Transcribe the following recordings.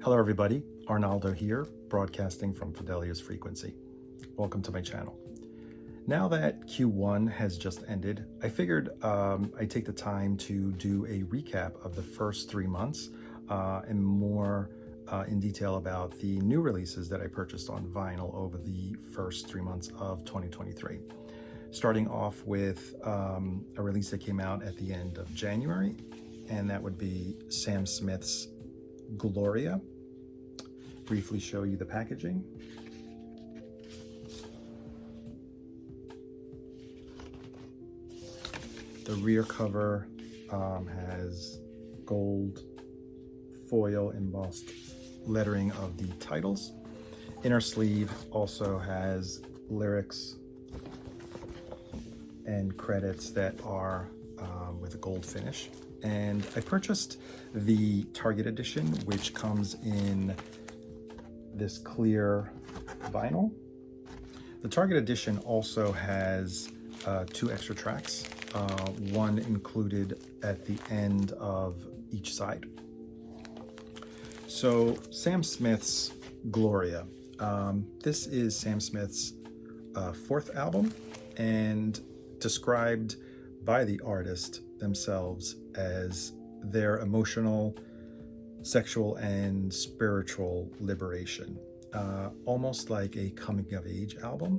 Hello everybody, Arnaldo here, broadcasting from Fidelio's frequency. Welcome to my channel. Now that Q1 has just ended, I figured I'd take the time to do a recap of the first 3 months and more in detail about the new releases that I purchased on vinyl over the first 3 months of 2023. Starting off with a release that came out at the end of January, and that would be Sam Smith's GLORIA. Briefly show you the packaging. The rear cover has gold foil embossed lettering of the titles. Inner sleeve also has lyrics and credits that are with a gold finish. And I purchased the Target edition, which comes in this clear vinyl. The Target edition also has 2 extra tracks, one included at the end of each side. So Sam Smith's GLORIA. This is Sam Smith's 4th album and described by the artist themselves as their emotional, sexual, and spiritual liberation. Almost like a coming-of-age album,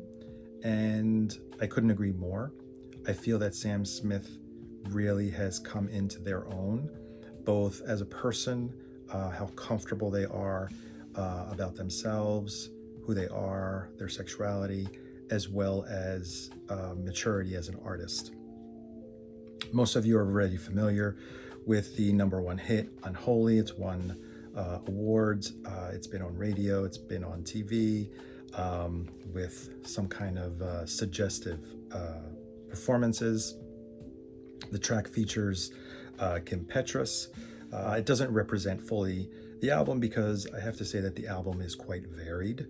and I couldn't agree more. I feel that Sam Smith really has come into their own, both as a person, how comfortable they are about themselves, who they are, their sexuality, as well as maturity as an artist. Most of you are already familiar with the #1 hit, Unholy. It's won awards. It's been on radio. It's been on TV with some kind of suggestive performances. The track features Kim Petras. It doesn't represent fully the album because I have to say that the album is quite varied.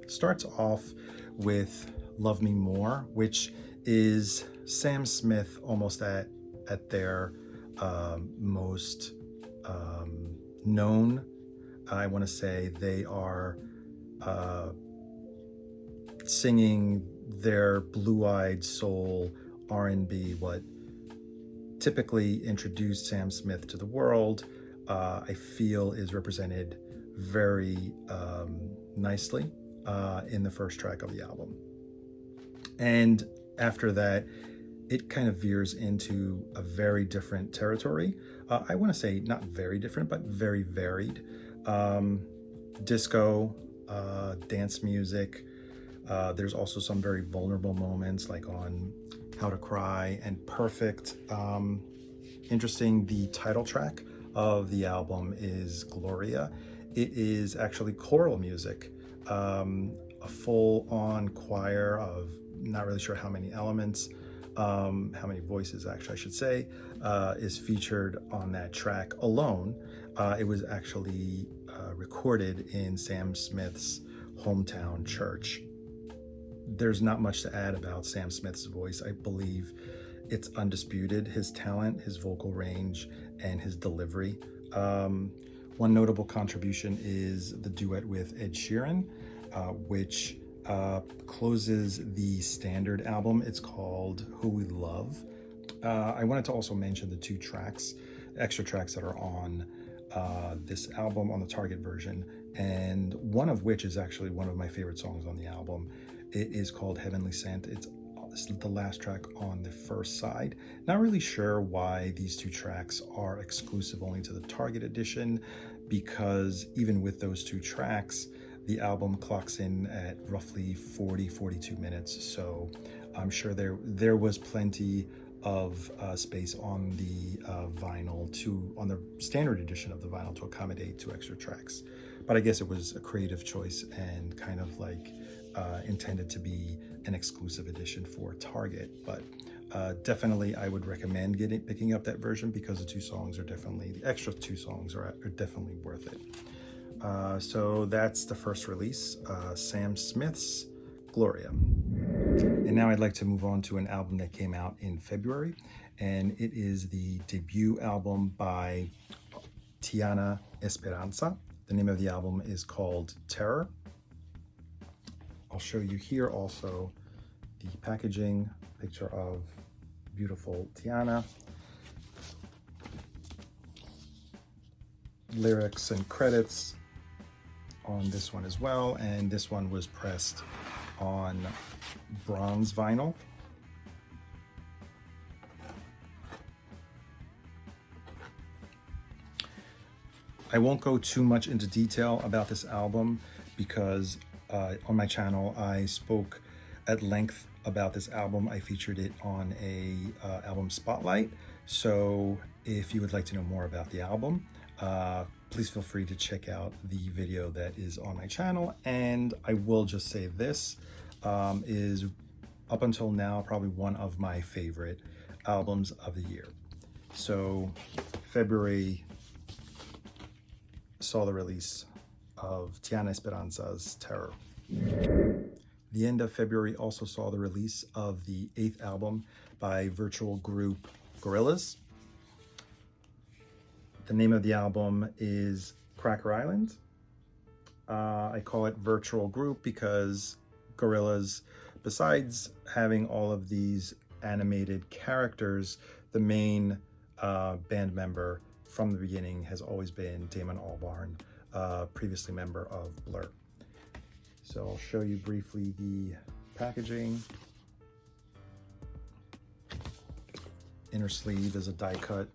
Starts off with Love Me More, which is Sam Smith almost at their most known. I want to say they are singing their blue-eyed soul R&B, what typically introduced Sam Smith to the world. I feel is represented very nicely in the first track of the album. And after that, it kind of veers into a very different territory. I want to say not very different, but very varied. Disco, dance music. There's also some very vulnerable moments like on How to Cry and Perfect. Interesting, the title track of the album is GLORIA. It is actually choral music, a full-on choir of not really sure how many elements, how many voices actually I should say, is featured on that track alone. It was actually recorded in Sam Smith's hometown church. There's not much to add about Sam Smith's voice. I believe it's undisputed, his talent, his vocal range, and his delivery. One notable contribution is the duet with Ed Sheeran, which closes the standard album. It's called Who We Love. I wanted to also mention the 2 tracks, extra tracks that are on this album on the Target version, and one of which is actually one of my favorite songs on the album. It is called Heavenly Sent. It's the last track on the first side. Not really sure why these 2 tracks are exclusive only to the Target edition, because even with those 2 tracks, the album clocks in at roughly 42 minutes. So I'm sure there was plenty of space on the vinyl on the standard edition of the vinyl to accommodate 2 extra tracks. But I guess it was a creative choice and kind of like intended to be an exclusive edition for Target. But definitely I would recommend picking up that version because the 2 songs are definitely, the extra 2 songs are definitely worth it. So that's the first release, Sam Smith's GLORIA. And now I'd like to move on to an album that came out in February, and it is the debut album by Tiana Esperanza. The name of the album is called Terror. I'll show you here also the packaging, picture of beautiful Tiana, lyrics and credits on this one as well, and this one was pressed on bronze vinyl. I won't go too much into detail about this album because on my channel I spoke at length about this album. I featured it on a album spotlight. So if you would like to know more about the album, please feel free to check out the video that is on my channel. And I will just say this is up until now probably one of my favorite albums of the year. So February saw the release of Tiana Esperanza's Terror. The end of February also saw the release of the 8th album by virtual group Gorillaz. The name of the album is Cracker Island. I call it virtual group because Gorillaz, besides having all of these animated characters, the main band member from the beginning has always been Damon Albarn, previously member of Blur. So I'll show you briefly the packaging. Inner sleeve is a die cut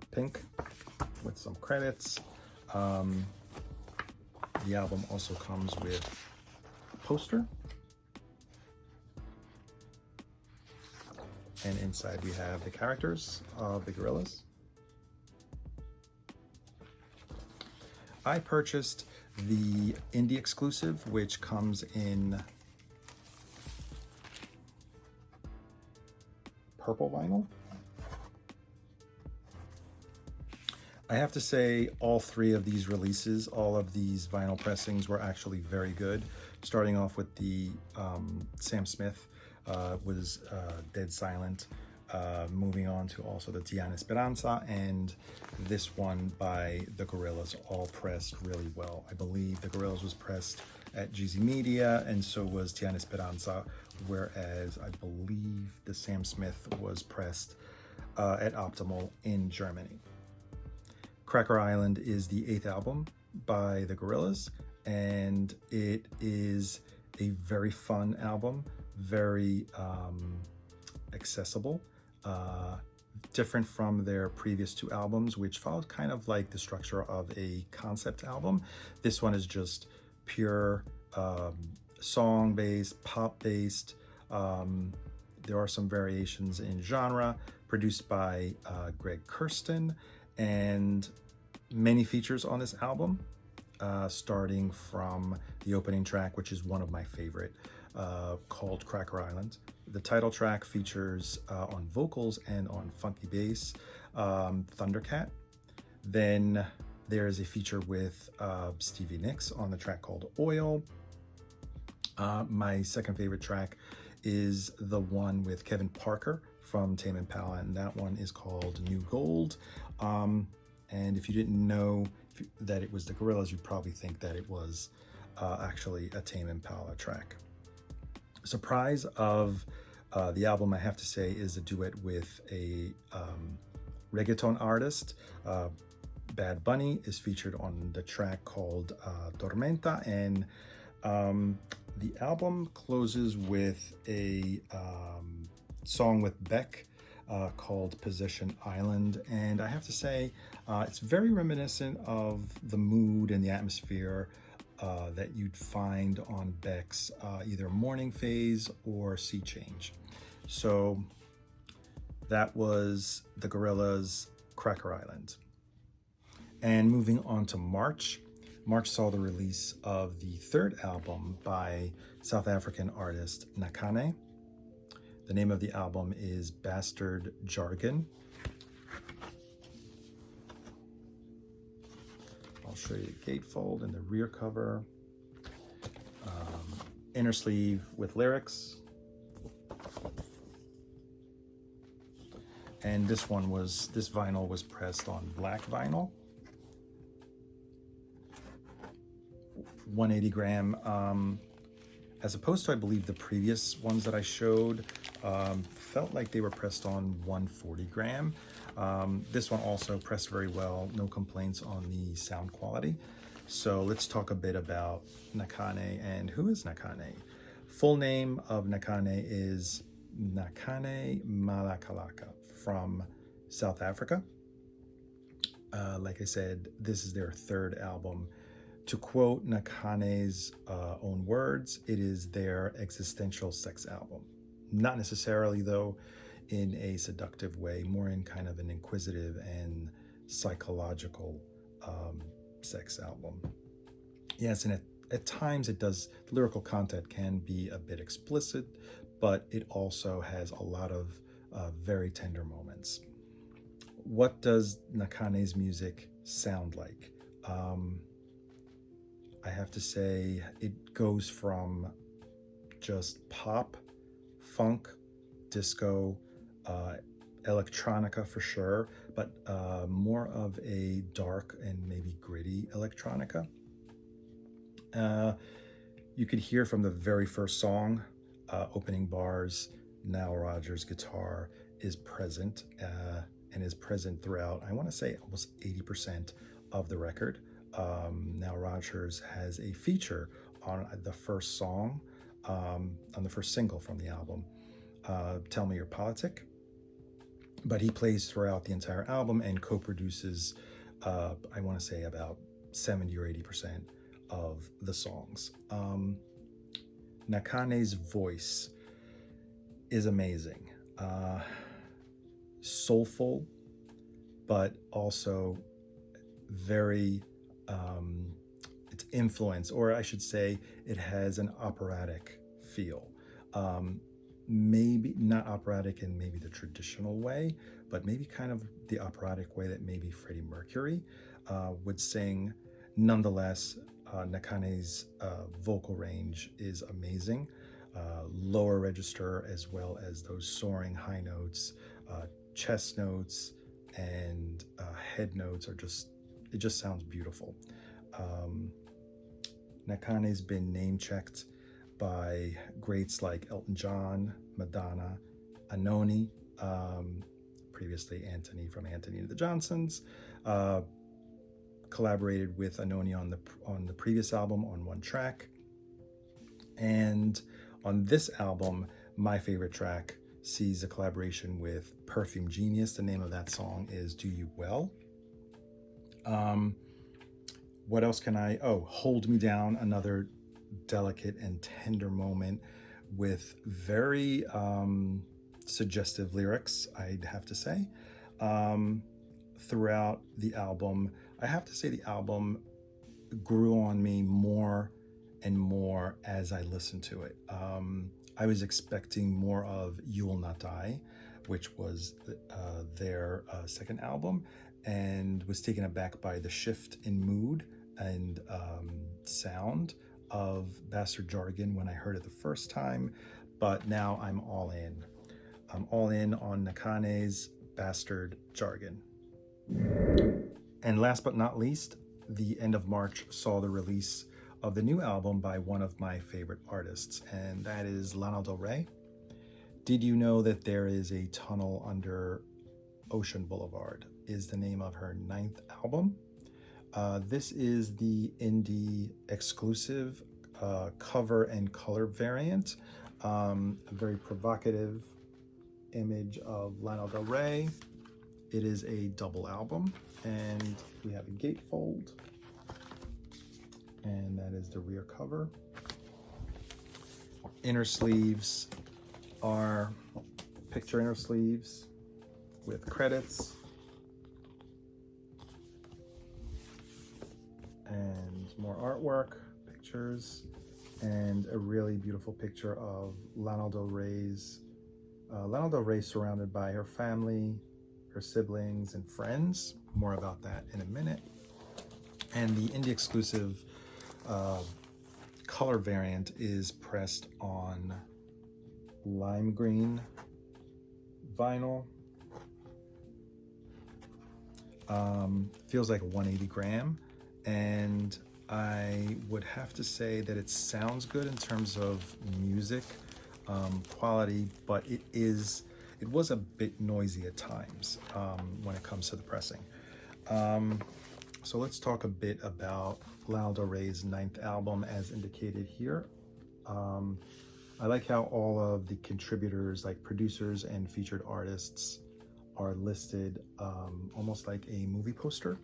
pink with some credits. The album also comes with a poster. And inside we have the characters of the Gorillaz. I purchased the indie exclusive, which comes in purple vinyl. I have to say all three of these releases, all of these vinyl pressings were actually very good. Starting off with the Sam Smith was dead silent. Moving on to also the Tiana Esperanza and this one by the Gorillaz, all pressed really well. I believe the Gorillaz was pressed at GZ Media and so was Tiana Esperanza, whereas I believe the Sam Smith was pressed at Optimal in Germany. Cracker Island is the 8th album by the Gorillaz, and it is a very fun album, very accessible. Different from their previous 2 albums, which followed kind of like the structure of a concept album. This one is just pure song-based, pop-based. There are some variations in genre, produced by Greg Kurstin, and many features on this album, starting from the opening track, which is one of my favorite, called Cracker Island. The title track features on vocals and on funky bass, Thundercat. Then there's a feature with Stevie Nicks on the track called Oil. My second favorite track is the one with Kevin Parker from Tame Impala, and that one is called New Gold. And if you didn't know that it was the Gorillaz, you'd probably think that it was actually a Tame Impala track. Surprise of the album, I have to say, is a duet with a reggaeton artist. Bad Bunny is featured on the track called Tormenta, and the album closes with a song with Beck called Possession Island, and I have to say it's very reminiscent of the mood and the atmosphere that you'd find on Beck's either Morning Phase or Sea Change. So that was the Gorillaz' Cracker Island. And moving on to March. March saw the release of the 3rd album by South African artist Nakane. The name of the album is Bastard Jargon. I'll show you the gatefold and the rear cover. Inner sleeve with lyrics. And this vinyl was pressed on black vinyl. 180 gram, as opposed to, I believe, the previous ones that I showed, felt like they were pressed on 140 gram. This one also pressed very well, no complaints on the sound quality. So let's talk a bit about Nakane and who is Nakane. Full name of Nakane is Nakane Malakalaka from South Africa. Like I said, this is their third album. To quote Nakane's own words, it is their existential sex album. Not necessarily, though, in a seductive way, more in kind of an inquisitive and psychological sex album. Yes, and at times it does, the lyrical content can be a bit explicit, but it also has a lot of very tender moments. What does Nakane's music sound like? I have to say it goes from just pop, funk, disco, electronica for sure, but more of a dark and maybe gritty electronica. You could hear from the very first song, opening bars, Nile Rodgers' guitar is present and is present throughout, I want to say almost 80% of the record. Nile Rodgers has a feature on the first song, on the first single from the album, Tell Me Your Politic. But he plays throughout the entire album and co-produces, I want to say about 70 or 80% of the songs. Nakane's voice is amazing. Soulful, but also very, it's influenced, or I should say it has an operatic feel. Maybe not operatic in maybe the traditional way, but maybe kind of the operatic way that maybe Freddie Mercury would sing. Nonetheless, Nakane's vocal range is amazing. Lower register as well as those soaring high notes, chest notes, and head notes are just, it just sounds beautiful. Nakane's been name checked by greats like Elton John, Madonna, Anoni, previously Anthony from Anthony and the Johnsons, collaborated with Anoni on the previous album on one track. And on this album, my favorite track sees a collaboration with Perfume Genius. The name of that song is Do You Well. What else can I, Hold Me Down, another delicate and tender moment with very suggestive lyrics, I'd have to say. Throughout the album, I have to say the album grew on me more and more as I listened to it. I was expecting more of You Will Not Die, which was their second album, and was taken aback by the shift in mood and sound of Bastard Jargon when I heard it the first time, but now I'm all in. I'm all in on Nakane's Bastard Jargon. And last but not least, the end of March saw the release of the new album by one of my favorite artists, and that is Lana Del Rey. Did you know that there is a tunnel under Ocean Boulevard is the name of her 9th album. This is the indie exclusive cover and color variant. A very provocative image of Lana Del Rey. It is a double album, and we have a gatefold, and that is the rear cover. Inner sleeves are picture inner sleeves with credits and more artwork, pictures, and a really beautiful picture of Lana Del Rey's Lana Del Rey surrounded by her family, her siblings, and friends. More about that in a minute. And the indie exclusive color variant is pressed on lime green vinyl. Feels like 180 gram, and I would have to say that it sounds good in terms of music quality, but it was a bit noisy at times when it comes to the pressing. So let's talk a bit about Lana Del Rey's ninth album as indicated here. I like how all of the contributors, like producers and featured artists, are listed almost like a movie poster.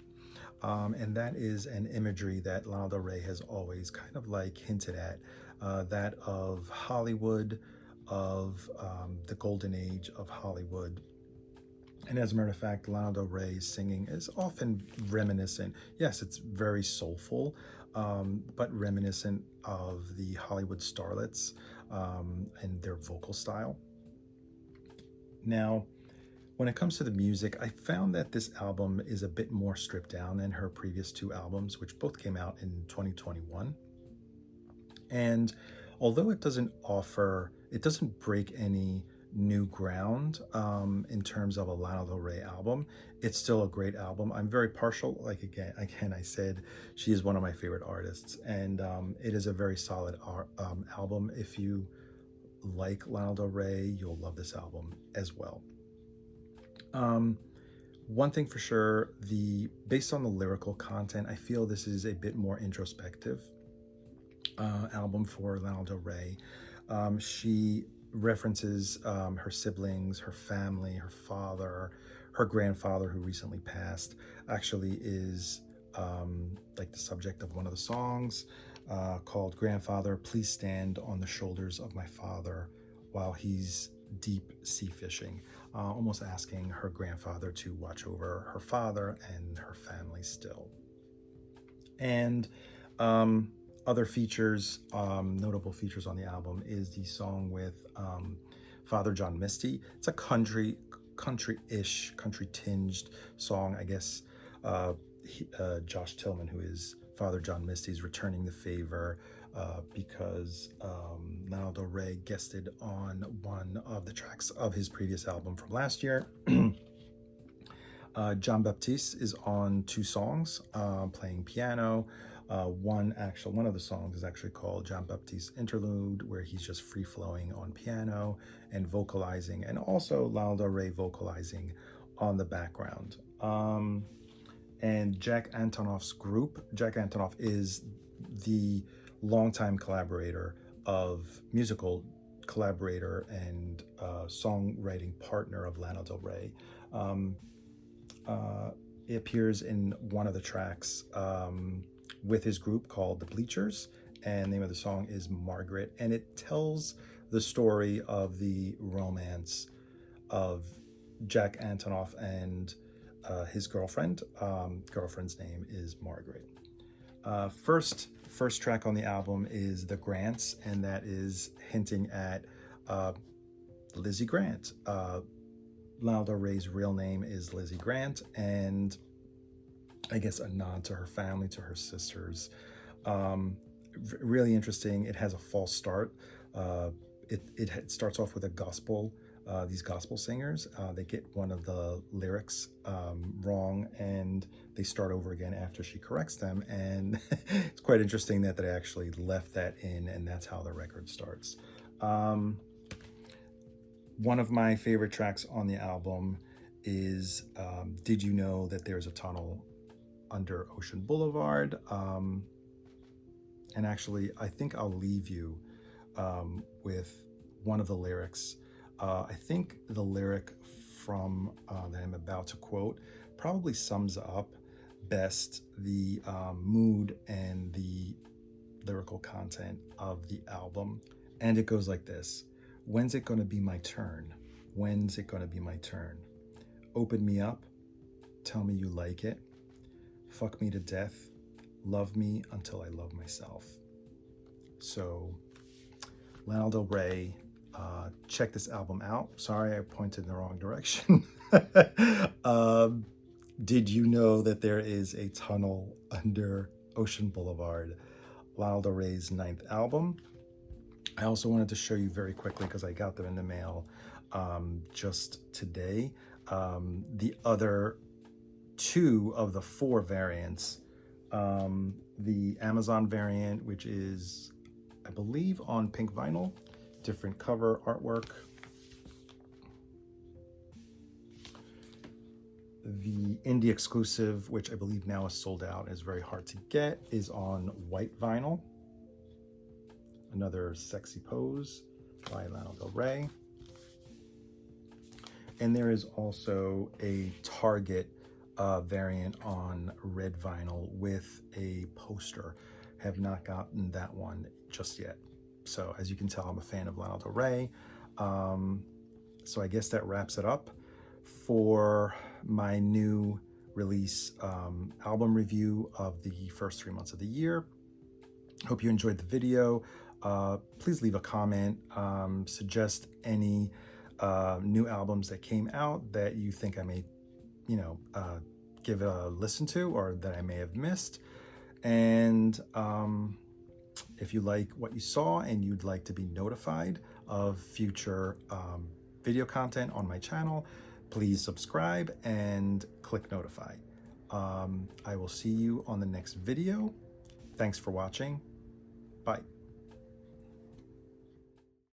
And that is an imagery that Lana Del Rey has always kind of like hinted at, that of Hollywood, of the golden age of Hollywood. And as a matter of fact, Lana Del Rey's singing is often reminiscent. Yes, it's very soulful, but reminiscent of the Hollywood starlets and their vocal style. Now, when it comes to the music, I found that this album is a bit more stripped down than her previous two albums, which both came out in 2021. And although it doesn't break any new ground in terms of a Lana Del Rey album, it's still a great album. I'm very partial. Like again, I said, she is one of my favorite artists, and it is a very solid album. If you like Lana Del Rey, you'll love this album as well. One thing for sure, based on the lyrical content, I feel this is a bit more introspective album for Lana Del Rey. She references her siblings, her family, her father, her grandfather who recently passed, actually is like the subject of one of the songs called "Grandfather, Please Stand on the Shoulders of My Father While He's Deep Sea Fishing," almost asking her grandfather to watch over her father and her family still. And other features, notable features on the album is the song with Father John Misty. It's a country-ish, country-tinged song. I guess Josh Tillman, who is Father John Misty, is returning the favor because Lana Del Rey guested on one of the tracks of his previous album from last year. John Baptiste is on two songs, playing piano. One of the songs is actually called John Baptiste Interlude, where he's just free flowing on piano and vocalizing, and also Lana Del Rey vocalizing on the background. And Jack Antonoff's group. Jack Antonoff is the longtime musical collaborator and songwriting partner of Lana Del Rey. It appears in one of the tracks with his group called The Bleachers, and the name of the song is Margaret, and it tells the story of the romance of Jack Antonoff and his girlfriend. Girlfriend's name is Margaret. First track on the album is The Grants, and that is hinting at Lizzie Grant. Lana Del Rey's real name is Lizzie Grant, and I guess a nod to her family, to her sisters. Really interesting. It has a false start. It starts off with a gospel. These gospel singers, they get one of the lyrics wrong, and they start over again after she corrects them. And it's quite interesting that they actually left that in, and that's how the record starts. One of my favorite tracks on the album is Did You Know That There's a Tunnel Under Ocean Boulevard? And actually, I think I'll leave you with one of the lyrics. I think the lyric from that I'm about to quote probably sums up best the mood and the lyrical content of the album. And it goes like this. When's it gonna be my turn? When's it gonna be my turn? Open me up, tell me you like it, fuck me to death, love me until I love myself. So, Lana Del Rey, check this album out. Sorry, I pointed in the wrong direction. Did you know that there is a tunnel under Ocean Boulevard? Lana Del Rey's 9th album. I also wanted to show you very quickly, because I got them in the mail just today, the other 2 of the 4 variants The Amazon variant, which is, I believe, on pink vinyl, different cover artwork. The indie exclusive, which I believe now is sold out, is very hard to get, is on white vinyl. Another Sexy Pose by Lana Del Rey. And there is also a Target variant on red vinyl with a poster. Have not gotten that one just yet. So as you can tell, I'm a fan of Lana Del Rey. So I guess that wraps it up for my new release album review of the first 3 months of the year. Hope you enjoyed the video. Please leave a comment, suggest any new albums that came out that you think I may, give a listen to, or that I may have missed. And if you like what you saw and you'd like to be notified of future video content on my channel, please subscribe and click notify. I will see you on the next video. Thanks for watching. Bye.